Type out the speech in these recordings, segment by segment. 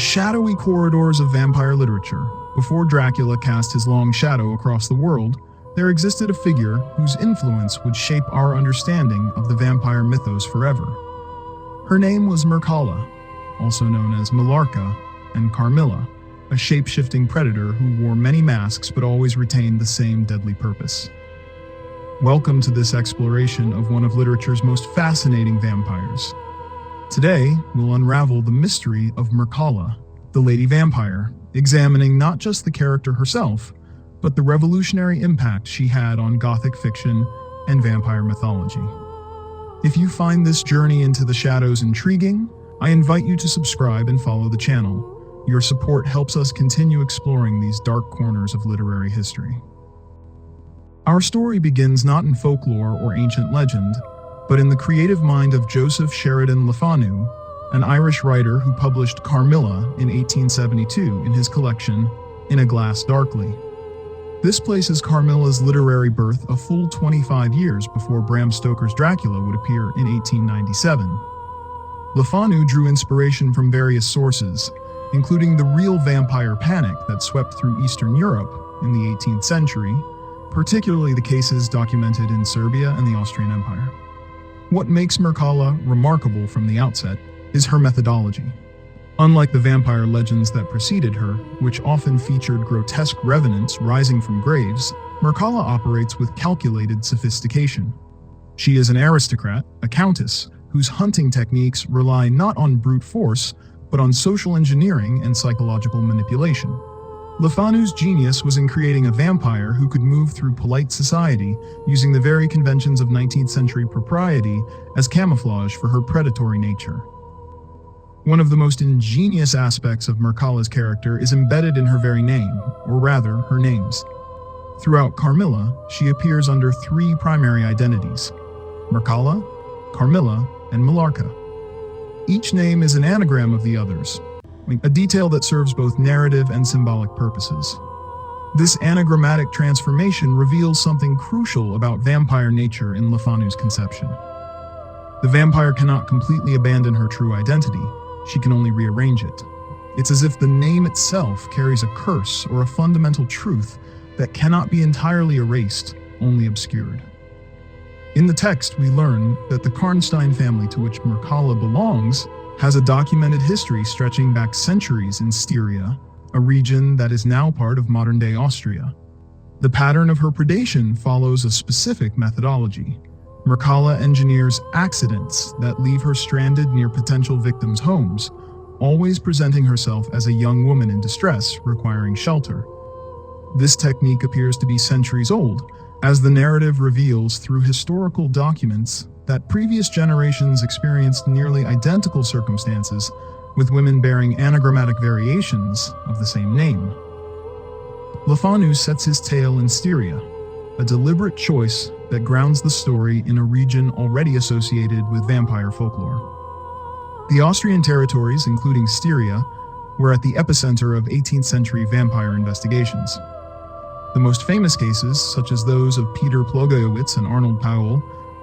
shadowy corridors of vampire literature, before Dracula cast his long shadow across the world, there existed a figure whose influence would shape our understanding of the vampire mythos forever. Her name was Mircalla, also known as Millarca and Carmilla, a shape-shifting predator who wore many masks but always retained the same deadly purpose. Welcome to this exploration of one of literature's most fascinating vampires. Today, we'll unravel the mystery of Mircalla, the Lady Vampire, examining not just the character herself, but the revolutionary impact she had on Gothic fiction and vampire mythology. If you find this journey into the shadows intriguing, I invite you to subscribe and follow the channel. Your support helps us continue exploring these dark corners of literary history. Our story begins not in folklore or ancient legend, but in the creative mind of Joseph Sheridan Le Fanu, an Irish writer who published Carmilla in 1872 in his collection In a Glass Darkly. This places Carmilla's literary birth a full 25 years before Bram Stoker's Dracula would appear in 1897. Le Fanu drew inspiration from various sources, including the real vampire panic that swept through Eastern Europe in the 18th century, particularly the cases documented in Serbia and the Austrian Empire. What makes Mircalla remarkable from the outset is her methodology. Unlike the vampire legends that preceded her, which often featured grotesque revenants rising from graves, Mircalla operates with calculated sophistication. She is an aristocrat, a countess, whose hunting techniques rely not on brute force, but on social engineering and psychological manipulation. Le Fanu's genius was in creating a vampire who could move through polite society using the very conventions of 19th century propriety as camouflage for her predatory nature. One of the most ingenious aspects of Mircalla's character is embedded in her very name, or rather, her names. Throughout Carmilla, she appears under three primary identities: Mircalla, Carmilla, and Millarca. Each name is an anagram of the others, a detail that serves both narrative and symbolic purposes. This anagrammatic transformation reveals something crucial about vampire nature in Le Fanu's conception. The vampire cannot completely abandon her true identity. She can only rearrange it. It's as if the name itself carries a curse or a fundamental truth that cannot be entirely erased, only obscured. In the text, we learn that the Karnstein family to which Mircalla belongs has a documented history stretching back centuries in Styria, a region that is now part of modern-day Austria. The pattern of her predation follows a specific methodology. Mircalla engineers accidents that leave her stranded near potential victims' homes, always presenting herself as a young woman in distress requiring shelter. This technique appears to be centuries old, as the narrative reveals through historical documents that previous generations experienced nearly identical circumstances, with women bearing anagrammatic variations of the same name. Le Fanu sets his tale in Styria, a deliberate choice that grounds the story in a region already associated with vampire folklore. The Austrian territories, including Styria, were at the epicenter of 18th century vampire investigations. The most famous cases, such as those of Peter Plogojewicz and Arnold Powell,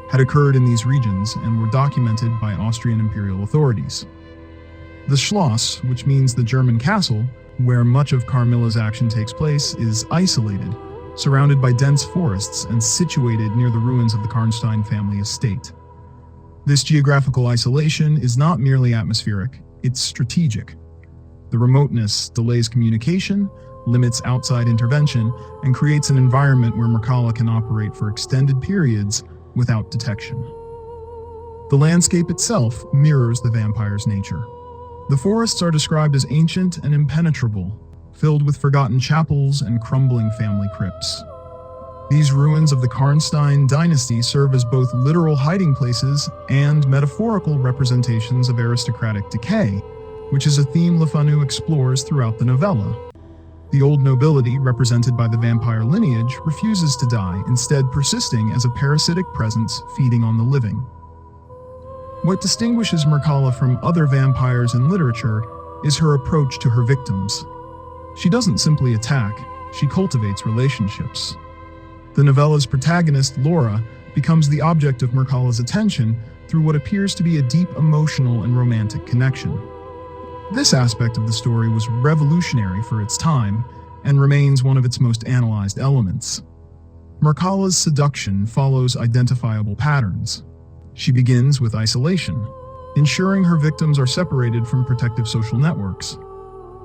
had occurred in these regions and were documented by Austrian imperial authorities. The Schloss, which means the German castle, where much of Carmilla's action takes place, is isolated, surrounded by dense forests and situated near the ruins of the Karnstein family estate. This geographical isolation is not merely atmospheric, it's strategic. The remoteness delays communication, limits outside intervention, and creates an environment where Mircalla can operate for extended periods without detection. The landscape itself mirrors the vampire's nature. The forests are described as ancient and impenetrable, filled with forgotten chapels and crumbling family crypts. These ruins of the Karnstein dynasty serve as both literal hiding places and metaphorical representations of aristocratic decay, which is a theme Le Fanu explores throughout the novella. The old nobility, represented by the vampire lineage, refuses to die, instead persisting as a parasitic presence feeding on the living. What distinguishes Mircalla from other vampires in literature is her approach to her victims. She doesn't simply attack, she cultivates relationships. The novella's protagonist, Laura, becomes the object of Mircalla's attention through what appears to be a deep emotional and romantic connection. This aspect of the story was revolutionary for its time and remains one of its most analyzed elements. Mircalla's seduction follows identifiable patterns. She begins with isolation, ensuring her victims are separated from protective social networks.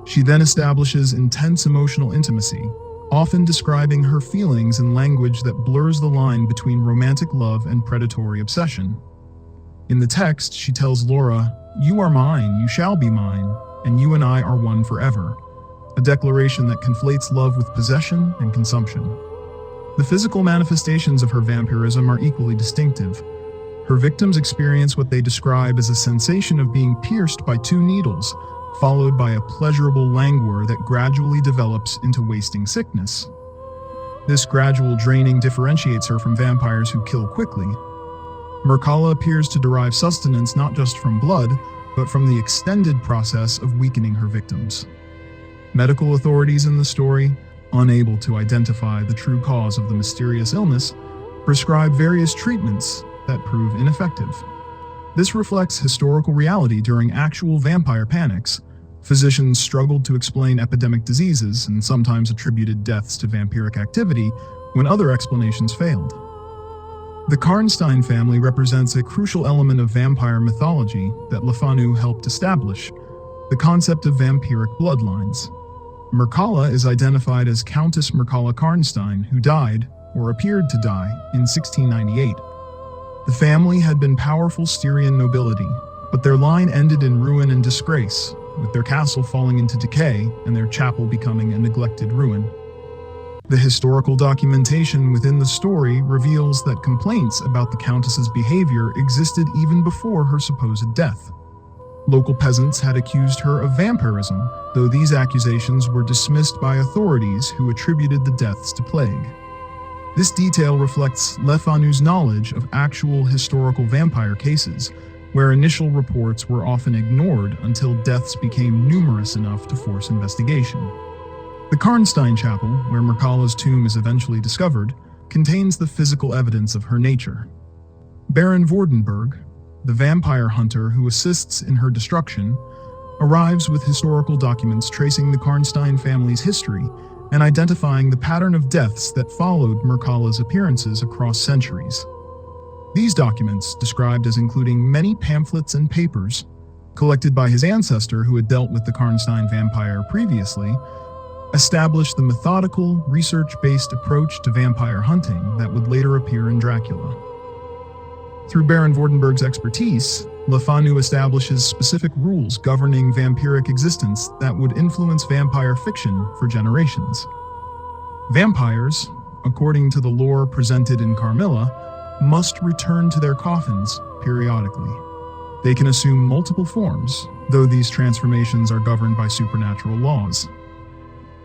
She then establishes intense emotional intimacy, often describing her feelings in language that blurs the line between romantic love and predatory obsession. In the text, she tells Laura, "You are mine, you shall be mine, and you and I are one forever," a declaration that conflates love with possession and consumption. The physical manifestations of her vampirism are equally distinctive. Her victims experience what they describe as a sensation of being pierced by two needles, followed by a pleasurable languor that gradually develops into wasting sickness. This gradual draining differentiates her from vampires who kill quickly. Mircalla appears to derive sustenance not just from blood, but from the extended process of weakening her victims. Medical authorities in the story, unable to identify the true cause of the mysterious illness, prescribe various treatments that prove ineffective. This reflects historical reality during actual vampire panics. Physicians struggled to explain epidemic diseases and sometimes attributed deaths to vampiric activity when other explanations failed. The Karnstein family represents a crucial element of vampire mythology that Le Fanu helped establish, the concept of vampiric bloodlines. Mircalla is identified as Countess Mircalla Karnstein, who died, or appeared to die, in 1698. The family had been powerful Styrian nobility, but their line ended in ruin and disgrace, with their castle falling into decay and their chapel becoming a neglected ruin. The historical documentation within the story reveals that complaints about the Countess's behavior existed even before her supposed death. Local peasants had accused her of vampirism, though these accusations were dismissed by authorities who attributed the deaths to plague. This detail reflects Le Fanu's knowledge of actual historical vampire cases, where initial reports were often ignored until deaths became numerous enough to force investigation. The Karnstein Chapel, where Mircalla's tomb is eventually discovered, contains the physical evidence of her nature. Baron Vordenberg, the vampire hunter who assists in her destruction, arrives with historical documents tracing the Karnstein family's history and identifying the pattern of deaths that followed Mircalla's appearances across centuries. These documents, described as including many pamphlets and papers, collected by his ancestor who had dealt with the Karnstein vampire previously, established the methodical, research-based approach to vampire hunting that would later appear in Dracula. Through Baron Vordenberg's expertise, Le Fanu establishes specific rules governing vampiric existence that would influence vampire fiction for generations. Vampires, according to the lore presented in Carmilla, must return to their coffins periodically. They can assume multiple forms, though these transformations are governed by supernatural laws.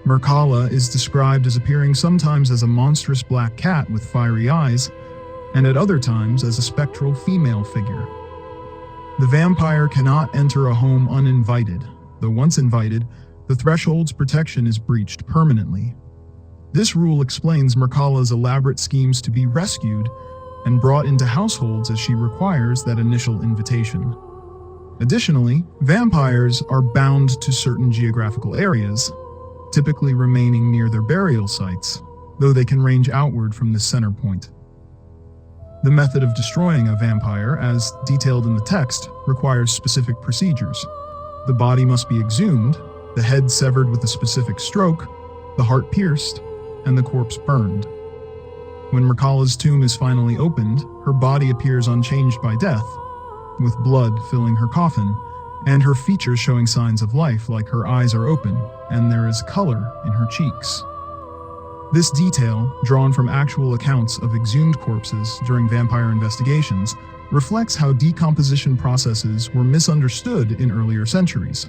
Mircalla is described as appearing sometimes as a monstrous black cat with fiery eyes, and at other times as a spectral female figure. The vampire cannot enter a home uninvited, though once invited, the threshold's protection is breached permanently. This rule explains Mircalla's elaborate schemes to be rescued and brought into households as she requires that initial invitation. Additionally, vampires are bound to certain geographical areas, typically remaining near their burial sites, though they can range outward from this center point. The method of destroying a vampire, as detailed in the text, requires specific procedures. The body must be exhumed, the head severed with a specific stroke, the heart pierced, and the corpse burned. When Mircalla's tomb is finally opened, her body appears unchanged by death, with blood filling her coffin, and her features showing signs of life, like her eyes are open, and there is color in her cheeks. This detail, drawn from actual accounts of exhumed corpses during vampire investigations, reflects how decomposition processes were misunderstood in earlier centuries.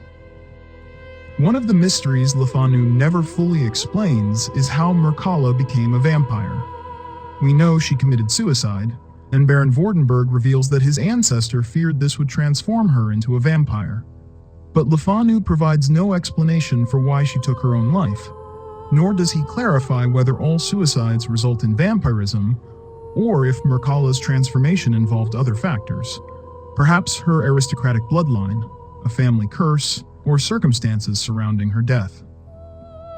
One of the mysteries Le Fanu never fully explains is how Mircalla became a vampire. We know she committed suicide, and Baron Vordenberg reveals that his ancestor feared this would transform her into a vampire. But Le Fanu provides no explanation for why she took her own life, nor does he clarify whether all suicides result in vampirism, or if Mircalla's transformation involved other factors. Perhaps her aristocratic bloodline, a family curse, or circumstances surrounding her death.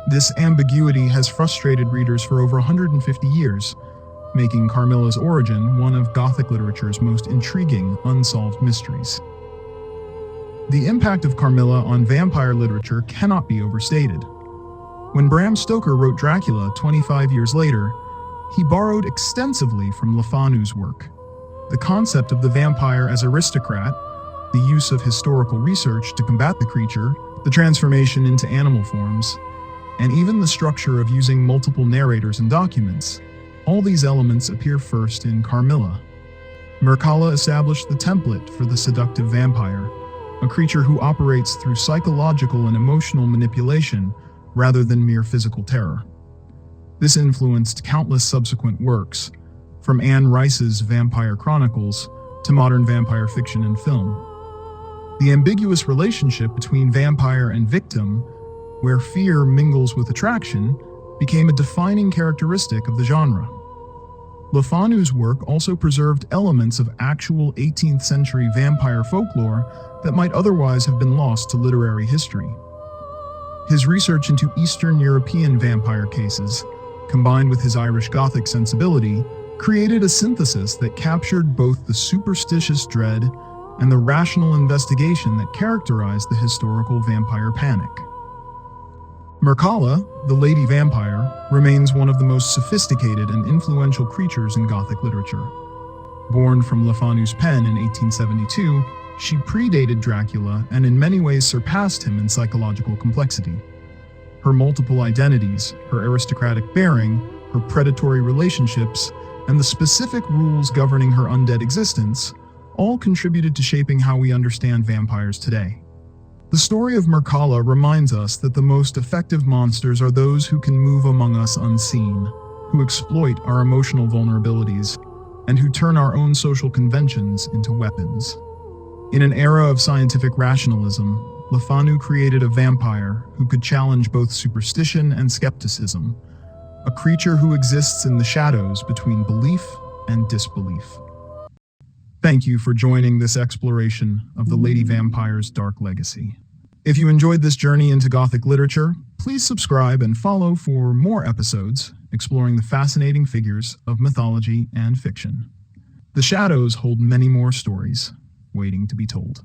This ambiguity has frustrated readers for over 150 years, making Carmilla's origin one of Gothic literature's most intriguing unsolved mysteries. The impact of Carmilla on vampire literature cannot be overstated. When Bram Stoker wrote Dracula 25 years later, he borrowed extensively from Le Fanu's work. The concept of the vampire as aristocrat, the use of historical research to combat the creature, the transformation into animal forms, and even the structure of using multiple narrators and documents, all these elements appear first in Carmilla. Mircalla established the template for the seductive vampire, a creature who operates through psychological and emotional manipulation rather than mere physical terror. This influenced countless subsequent works, from Anne Rice's Vampire Chronicles to modern vampire fiction and film. The ambiguous relationship between vampire and victim, where fear mingles with attraction, became a defining characteristic of the genre. Le Fanu's work also preserved elements of actual 18th century vampire folklore that might otherwise have been lost to literary history. His research into Eastern European vampire cases, combined with his Irish Gothic sensibility, created a synthesis that captured both the superstitious dread and the rational investigation that characterized the historical vampire panic. Mircalla, the Lady Vampire, remains one of the most sophisticated and influential creatures in Gothic literature. Born from Le Fanu's pen in 1872, she predated Dracula and in many ways surpassed him in psychological complexity. Her multiple identities, her aristocratic bearing, her predatory relationships, and the specific rules governing her undead existence all contributed to shaping how we understand vampires today. The story of Mircalla reminds us that the most effective monsters are those who can move among us unseen, who exploit our emotional vulnerabilities, and who turn our own social conventions into weapons. In an era of scientific rationalism, Le Fanu created a vampire who could challenge both superstition and skepticism, a creature who exists in the shadows between belief and disbelief. Thank you for joining this exploration of the Lady Vampire's dark legacy. If you enjoyed this journey into Gothic literature, please subscribe and follow for more episodes exploring the fascinating figures of mythology and fiction. The shadows hold many more stories waiting to be told.